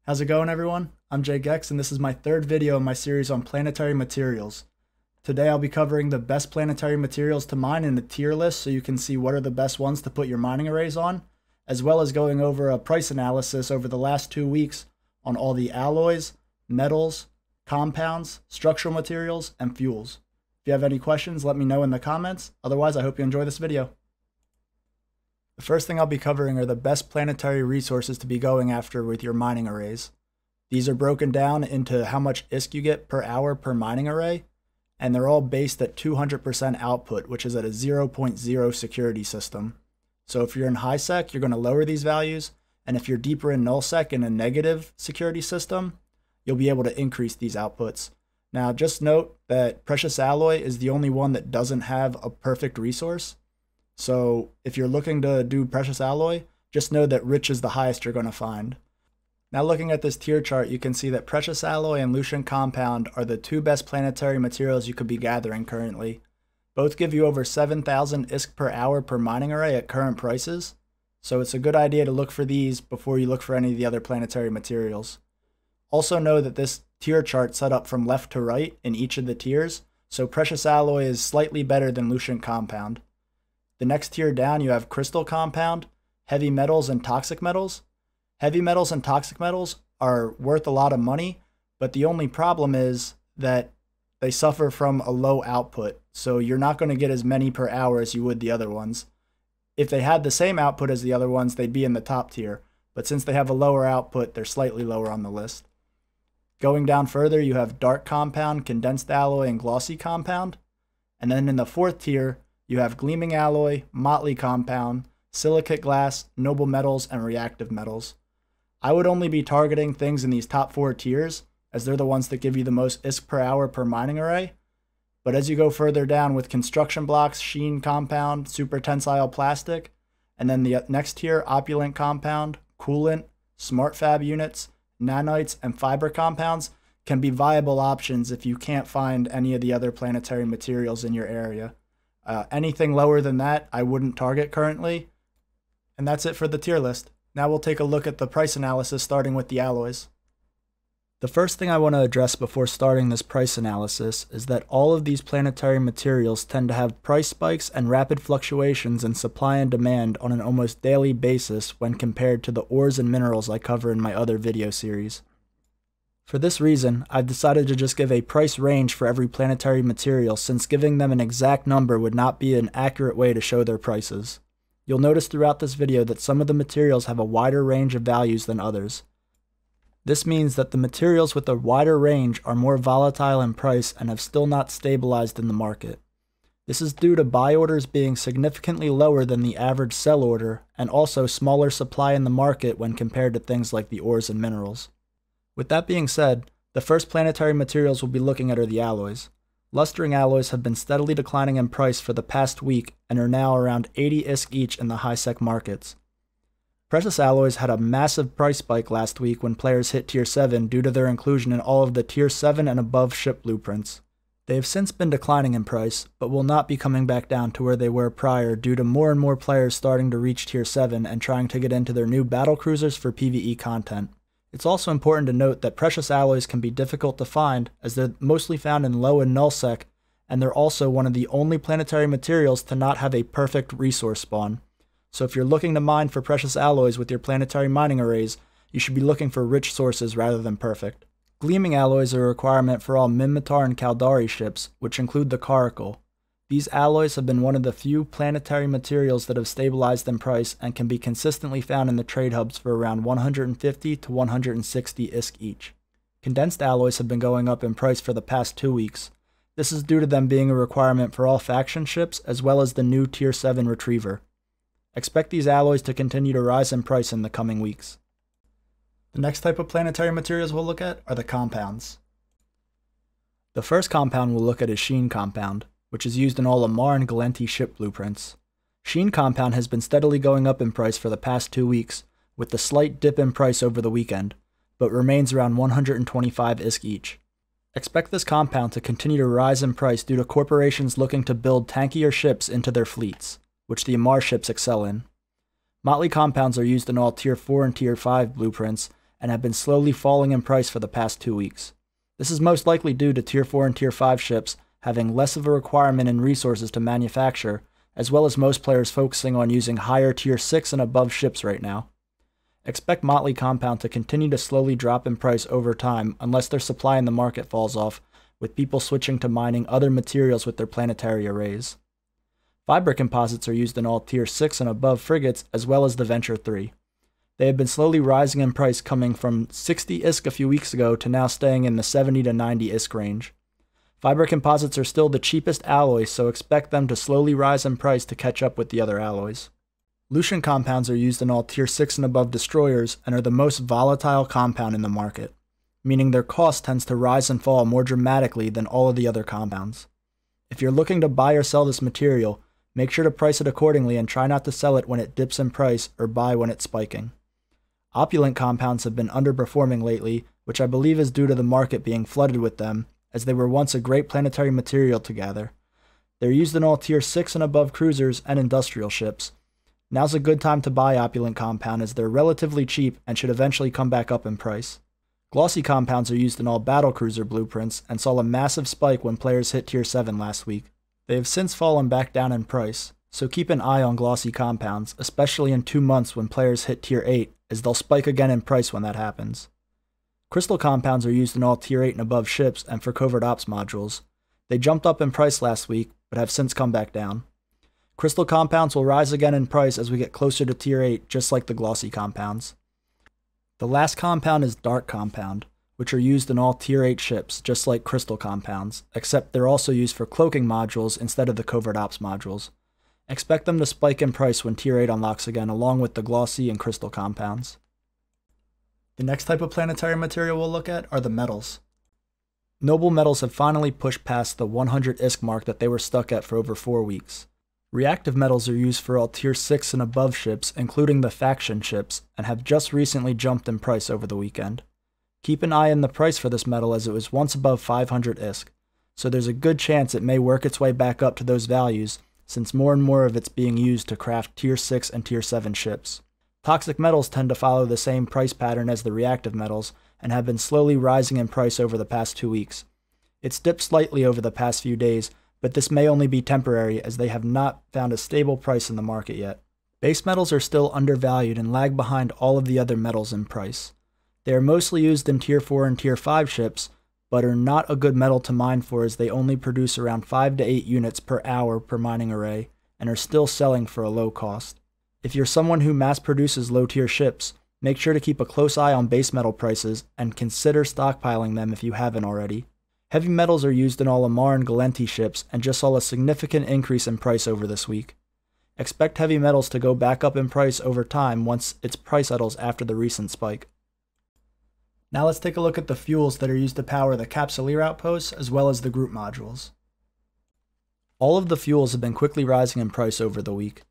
How's it going, everyone? I'm JGeks, and this is my third video in my series on planetary materials. Today I'll be covering the best planetary materials to mine in a tier list so you can see what are the best ones to put your mining arrays on, as well as going over a price analysis over the last 2 weeks on all the alloys, metals, compounds, structural materials, and fuels. If you have any questions, let me know in the comments. Otherwise, I hope you enjoy this video. The first thing I'll be covering are the best planetary resources to be going after with your mining arrays. These are broken down into how much ISK you get per hour per mining array, and they're all based at 200% output, which is at a 0.0 security system. So if you're in high sec, you're going to lower these values, and if you're deeper in null sec in a negative security system, you'll be able to increase these outputs. Now just note that precious alloy is the only one that doesn't have a perfect resource. So if you're looking to do precious alloy, just know that rich is the highest you're going to find. Now looking at this tier chart, you can see that precious alloy and Lucian compound are the two best planetary materials you could be gathering currently. Both give you over 7,000 ISK per hour per mining array at current prices, so it's a good idea to look for these before you look for any of the other planetary materials. Also know that this tier chart set up from left to right in each of the tiers, so precious alloy is slightly better than Lucian compound. The next tier down, you have crystal compound, heavy metals, and toxic metals. Heavy metals and toxic metals are worth a lot of money, but the only problem is that they suffer from a low output, so you're not going to get as many per hour as you would the other ones. If they had the same output as the other ones, they'd be in the top tier, but since they have a lower output, they're slightly lower on the list. Going down further, you have dark compound, condensed alloy, and glossy compound. And then in the fourth tier, you have gleaming alloy, motley compound, silicate glass, noble metals, and reactive metals. I would only be targeting things in these top 4 tiers, as they're the ones that give you the most ISK per hour per mining array. But as you go further down with construction blocks, sheen compound, super tensile plastic, and then the next tier, opulent compound, coolant, smart fab units, nanites, and fiber compounds can be viable options if you can't find any of the other planetary materials in your area. Anything lower than that, I wouldn't target currently. And that's it for the tier list. Now we'll take a look at the price analysis starting with the alloys. The first thing I want to address before starting this price analysis is that all of these planetary materials tend to have price spikes and rapid fluctuations in supply and demand on an almost daily basis when compared to the ores and minerals I cover in my other video series. For this reason, I've decided to just give a price range for every planetary material, since giving them an exact number would not be an accurate way to show their prices. You'll notice throughout this video that some of the materials have a wider range of values than others. This means that the materials with a wider range are more volatile in price and have still not stabilized in the market. This is due to buy orders being significantly lower than the average sell order, and also smaller supply in the market when compared to things like the ores and minerals. With that being said, the first planetary materials we'll be looking at are the alloys. Lustering alloys have been steadily declining in price for the past week and are now around 80 ISK each in the high-sec markets. Precious alloys had a massive price spike last week when players hit Tier 7 due to their inclusion in all of the Tier 7 and above ship blueprints. They have since been declining in price, but will not be coming back down to where they were prior due to more and more players starting to reach Tier 7 and trying to get into their new battlecruisers for PvE content. It's also important to note that precious alloys can be difficult to find, as they're mostly found in low and null sec, and they're also one of the only planetary materials to not have a perfect resource spawn. So if you're looking to mine for precious alloys with your planetary mining arrays, you should be looking for rich sources rather than perfect. Gleaming alloys are a requirement for all Minmatar and Caldari ships, which include the Coracle. These alloys have been one of the few planetary materials that have stabilized in price and can be consistently found in the trade hubs for around 150 to 160 ISK each. Condensed alloys have been going up in price for the past 2 weeks. This is due to them being a requirement for all faction ships as well as the new Tier 7 Retriever. Expect these alloys to continue to rise in price in the coming weeks. The next type of planetary materials we'll look at are the compounds. The first compound we'll look at is sheen compound, which is used in all Amarr and Galenti ship blueprints. Sheen compound has been steadily going up in price for the past 2 weeks, with a slight dip in price over the weekend, but remains around 125 ISK each. Expect this compound to continue to rise in price due to corporations looking to build tankier ships into their fleets, which the Amarr ships excel in. Motley compounds are used in all Tier 4 and Tier 5 blueprints, and have been slowly falling in price for the past 2 weeks. This is most likely due to Tier 4 and Tier 5 ships having less of a requirement in resources to manufacture, as well as most players focusing on using higher Tier 6 and above ships right now. Expect Motley Compound to continue to slowly drop in price over time unless their supply in the market falls off, with people switching to mining other materials with their planetary arrays. Fiber composites are used in all Tier 6 and above frigates as well as the Venture 3. They have been slowly rising in price, coming from 60 ISK a few weeks ago to now staying in the 70 to 90 ISK range. Fiber composites are still the cheapest alloys, so expect them to slowly rise in price to catch up with the other alloys. Lucian compounds are used in all Tier 6 and above destroyers and are the most volatile compound in the market, meaning their cost tends to rise and fall more dramatically than all of the other compounds. If you're looking to buy or sell this material, make sure to price it accordingly and try not to sell it when it dips in price or buy when it's spiking. Opulent compounds have been underperforming lately, which I believe is due to the market being flooded with them, as they were once a great planetary material to gather. They're used in all Tier 6 and above cruisers and industrial ships. Now's a good time to buy opulent compound as they're relatively cheap and should eventually come back up in price. Glossy compounds are used in all battlecruiser blueprints and saw a massive spike when players hit Tier 7 last week. They have since fallen back down in price, so keep an eye on glossy compounds, especially in 2 months when players hit Tier 8, as they'll spike again in price when that happens. Crystal compounds are used in all Tier 8 and above ships and for covert ops modules. They jumped up in price last week, but have since come back down. Crystal compounds will rise again in price as we get closer to Tier 8, just like the glossy compounds. The last compound is dark compound, which are used in all Tier 8 ships, just like crystal compounds, except they're also used for cloaking modules instead of the covert ops modules. Expect them to spike in price when Tier 8 unlocks again, along with the glossy and crystal compounds. The next type of planetary material we'll look at are the metals. Noble metals have finally pushed past the 100 ISK mark that they were stuck at for over 4 weeks. Reactive metals are used for all Tier 6 and above ships, including the faction ships, and have just recently jumped in price over the weekend. Keep an eye on the price for this metal as it was once above 500 ISK, so there's a good chance it may work its way back up to those values, since more and more of it's being used to craft Tier 6 and Tier 7 ships. Toxic metals tend to follow the same price pattern as the reactive metals, and have been slowly rising in price over the past 2 weeks. It's dipped slightly over the past few days, but this may only be temporary as they have not found a stable price in the market yet. Base metals are still undervalued and lag behind all of the other metals in price. They are mostly used in Tier 4 and Tier 5 ships, but are not a good metal to mine for as they only produce around 5 to 8 units per hour per mining array, and are still selling for a low cost. If you're someone who mass produces low tier ships, make sure to keep a close eye on base metal prices and consider stockpiling them if you haven't already. Heavy metals are used in all Amarr and Galenti ships and just saw a significant increase in price over this week. Expect heavy metals to go back up in price over time once its price settles after the recent spike. Now let's take a look at the fuels that are used to power the Capsuleer outposts as well as the group modules. All of the fuels have been quickly rising in price over the week.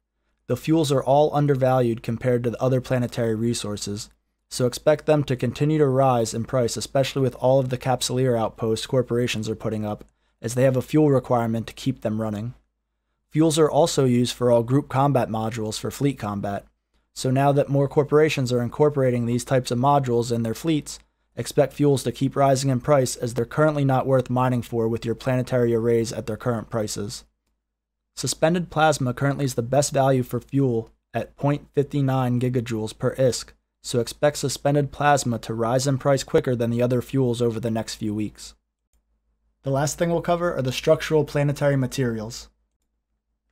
The fuels are all undervalued compared to the other planetary resources, so expect them to continue to rise in price, especially with all of the Capsuleer outposts corporations are putting up, as they have a fuel requirement to keep them running. Fuels are also used for all group combat modules for fleet combat, so now that more corporations are incorporating these types of modules in their fleets, expect fuels to keep rising in price as they're currently not worth mining for with your planetary arrays at their current prices. Suspended plasma currently is the best value for fuel at 0.59 gigajoules per ISK, so expect suspended plasma to rise in price quicker than the other fuels over the next few weeks. The last thing we'll cover are the structural planetary materials.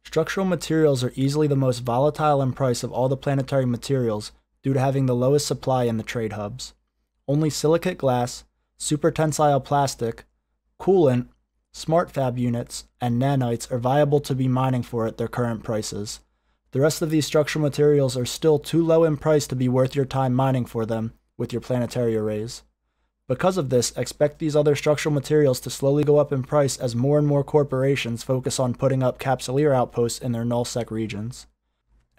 Structural materials are easily the most volatile in price of all the planetary materials due to having the lowest supply in the trade hubs. Only silicate glass, super tensile plastic, coolant, smart fab units, and nanites are viable to be mining for at their current prices. The rest of these structural materials are still too low in price to be worth your time mining for them with your planetary arrays. Because of this, expect these other structural materials to slowly go up in price as more and more corporations focus on putting up Capsuleer outposts in their nullsec regions.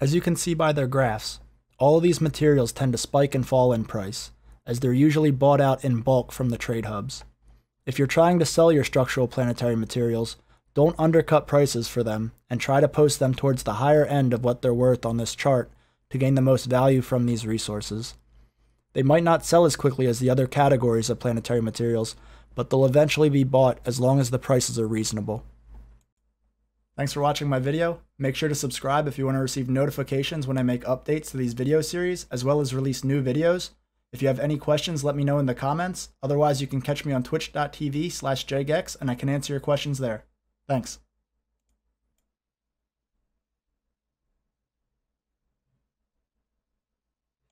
As you can see by their graphs, all of these materials tend to spike and fall in price, as they're usually bought out in bulk from the trade hubs. If you're trying to sell your structural planetary materials, don't undercut prices for them and try to post them towards the higher end of what they're worth on this chart to gain the most value from these resources. They might not sell as quickly as the other categories of planetary materials, but they'll eventually be bought as long as the prices are reasonable. Thanks for watching my video. Make sure to subscribe if you want to receive notifications when I make updates to these video series, as well as release new videos. If you have any questions, let me know in the comments. Otherwise, you can catch me on twitch.tv/JGeks and I can answer your questions there. Thanks.